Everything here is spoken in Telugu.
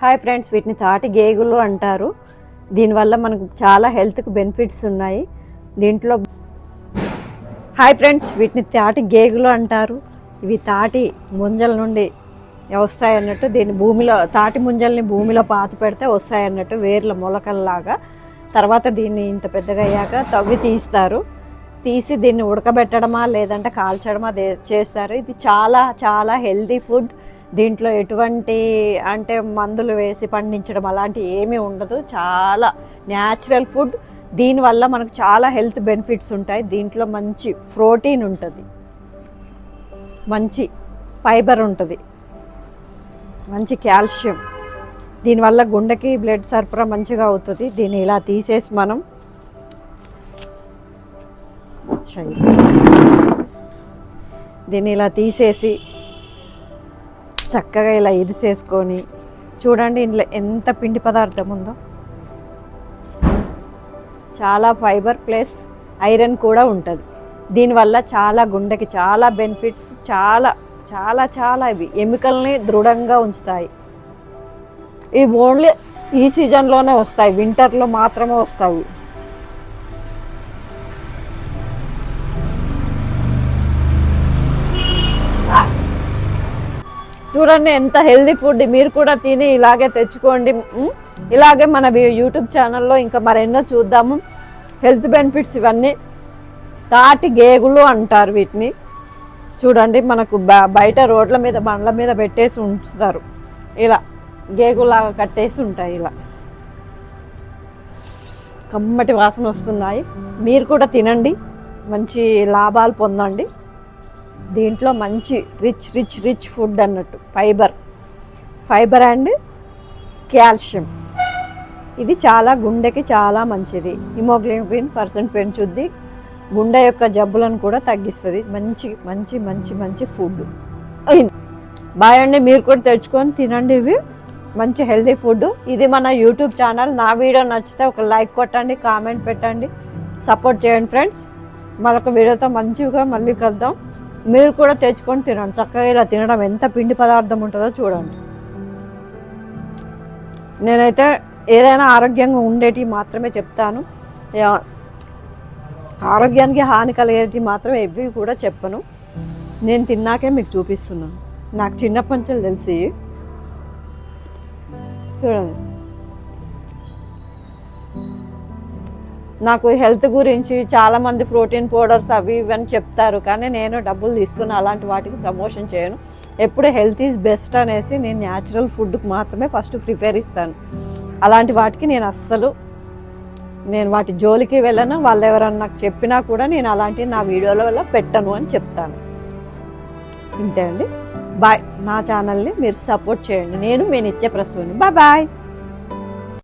హాయ్ ఫ్రెండ్స్, వీటిని తాటి గేగులు అంటారు. దీనివల్ల మనకు చాలా హెల్త్కి బెనిఫిట్స్ ఉన్నాయి. దీంట్లో హాయ్ ఫ్రెండ్స్, వీటిని తాటి గేగులు అంటారు. ఇవి తాటి ముంజల నుండి వస్తాయన్నట్టు. దీన్ని భూమిలో తాటి ముంజల్ని భూమిలో పాతి పెడితే వస్తాయన్నట్టు, వేర్ల మొలకల్లాగా. తర్వాత దీన్ని ఇంత పెద్దగా అయ్యాక తవ్వి తీస్తారు. తీసి దీన్ని ఉడకబెట్టడమా లేదంటే కాల్చడమా చేస్తారు. ఇది చాలా చాలా హెల్తీ ఫుడ్. దీంట్లో ఎటువంటి అంటే మందులు వేసి పండించడం అలాంటి ఏమీ ఉండదు. చాలా న్యాచురల్ ఫుడ్. దీనివల్ల మనకు చాలా హెల్త్ బెనిఫిట్స్ ఉంటాయి. దీంట్లో మంచి ప్రోటీన్ ఉంటుంది, మంచి ఫైబర్ ఉంటుంది, మంచి కాల్షియం. దీనివల్ల గుండెకి బ్లడ్ సరఫరా మంచిగా అవుతుంది. దీన్ని ఇలా తీసేసి మనం దీన్ని ఇలా తీసేసి చక్కగా ఇలా ఇరిసేసుకొని చూడండి, ఇందులో ఎంత పిండి పదార్థం ఉందో. చాలా ఫైబర్ ప్లస్ ఐరన్ కూడా ఉంటుంది. దీనివల్ల చాలా గుండెకి చాలా బెనిఫిట్స్. చాలా చాలా చాలా ఇవి ఎముకల్ని దృఢంగా ఉంచుతాయి. ఇవి ఓన్లీ ఈ సీజన్లోనే వస్తాయి, వింటర్లో మాత్రమే వస్తాయి. చూడండి ఎంత హెల్దీ ఫుడ్. మీరు కూడా తిని ఇలాగే తెచ్చుకోండి. ఇలాగే మన యూట్యూబ్ ఛానల్లో ఇంకా మరెన్నో చూద్దాము. హెల్త్ బెనిఫిట్స్ ఇవన్నీ. తాటి గేగులు అంటారు వీటిని. చూడండి, మనకు బయట రోడ్ల మీద బండ్ల మీద పెట్టేసి ఉంచుతారు. ఇలా గేగులాగా కట్టేసి ఉంటాయి. ఇలా కమ్మటి వాసన వస్తున్నాయి. మీరు కూడా తినండి, మంచి లాభాలు పొందండి. దీంట్లో మంచి రిచ్ ఫుడ్ అన్నట్టు. Fibre and calcium. ఇది చాలా గుండెకి చాలా మంచిది. హిమోగ్లోబిన్ % పెంచుద్ది. గుండె యొక్క జబ్బులను కూడా తగ్గిస్తుంది. మంచి మంచి మంచి మంచి ఫుడ్. బాయ్ అండి, మీరు కూడా తెచ్చుకొని తినండి. ఇవి మంచి హెల్తీ ఫుడ్. ఇది మన యూట్యూబ్ ఛానల్. నా వీడియో నచ్చితే ఒక లైక్ కొట్టండి, కామెంట్ పెట్టండి, సపోర్ట్ చేయండి ఫ్రెండ్స్. మరొక వీడియోతో మంచిగా మళ్ళీ కలుద్దాం. మీరు కూడా తెచ్చుకొని తినండి. చక్కగా ఇలా తినడం ఎంత పిండి పదార్థం ఉంటుందో చూడండి. నేనైతే ఏదైనా ఆరోగ్యంగా ఉండేటివి మాత్రమే చెప్తాను. ఆరోగ్యానికి హాని కలిగేటివి మాత్రం ఎవ్వి కూడా చెప్పను. నేను తిన్నాకే మీకు చూపిస్తున్నాను. నాకు చిన్నప్పటి నుంచి తెలిసి. చూడండి, నాకు హెల్త్ గురించి చాలామంది ప్రోటీన్ పౌడర్స్ అవి ఇవని చెప్తారు, కానీ నేను డబ్బులు తీసుకుని అలాంటి వాటికి ప్రమోషన్ చేయను. ఎప్పుడు హెల్త్ ఈజ్ బెస్ట్ అనేసి నేను న్యాచురల్ ఫుడ్కి మాత్రమే ఫస్ట్ ప్రిఫర్ ఇస్తాను. అలాంటి వాటికి నేను వాటి జోలికి వెళ్ళను. వాళ్ళు ఎవరన్నా నాకు చెప్పినా కూడా నేను అలాంటివి నా వీడియోలో పెట్టను అని చెప్తాను. ఇంతే అండి. బాయ్. నా ఛానల్ని మీరు సపోర్ట్ చేయండి. నేను మీ నిత్య ప్రసూని. బాయ్.